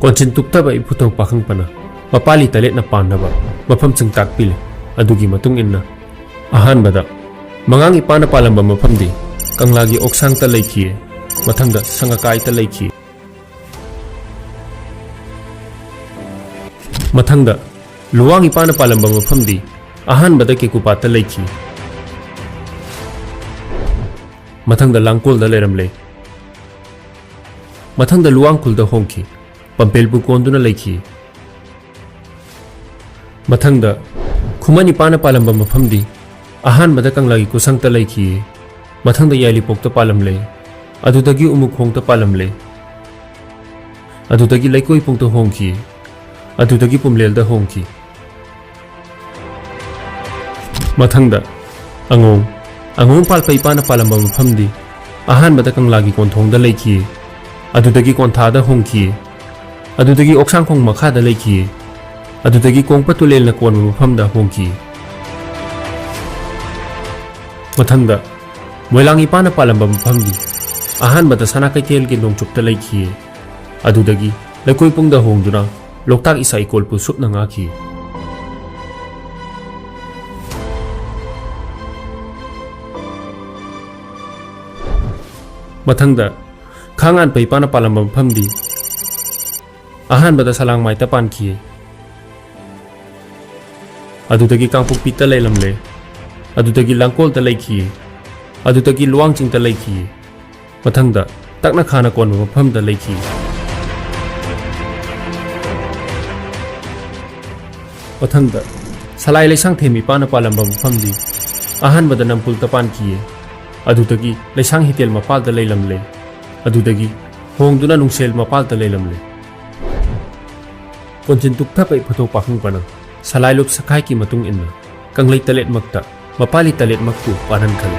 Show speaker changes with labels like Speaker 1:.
Speaker 1: Konchin tuktaba iputo pakang pana mapali talet na panaba mafam chung takpil adugi matung inna ahan bada mangang ipana palamba mafam di kanglagi oksang ta laiki mathangda sangakai ta laiki mathangda luwang ipana palamba mafam di ahan bada ke kupata laiki mathangda langkol da leramle mathangda luwang kul da hongki Pampel bu konduna laiki mathangda khumani pana palamba mafamdi ahan bada kanglagi kusangta laiki mathangda yali pokta palamle adudagi umuk hongta palamle adudagi laikoi pongta hongki adudagi pumlelda hongki mathangda angong palpai pana palamba mafamdi ahan bada kanglagi konthongda laiki adudagi konthada hongki adudagi oksang khong makhada laiki adudagi kong patulel na kon mafamda hongki mathangda moilang ipana palamba mafamdi ahan bada sana kaitel ki nongchupta laiki adudagi laikoi pungda hongduna loktak isa ikolpu supna ngaki mathangda khangan pai pana palamba mafamdi ahan bada salang mai ta pan ki adudagi kangpuk pita leilamle adudagi langkol ta laiki adudagi luang ching ta laiki mathangda takna khana kon mafam da laiki mathangda salai leisang themi pana palamba mafam di ahan bada nampul ta pan ki adudagi leisang hitel mapal da leilamle adudagi hongduna nungsel mapal ta leilamle Konchin tukta pa iputo pakang pana salai lop sakai ki matung inna kanglei talet makta mapali talet makku panan kali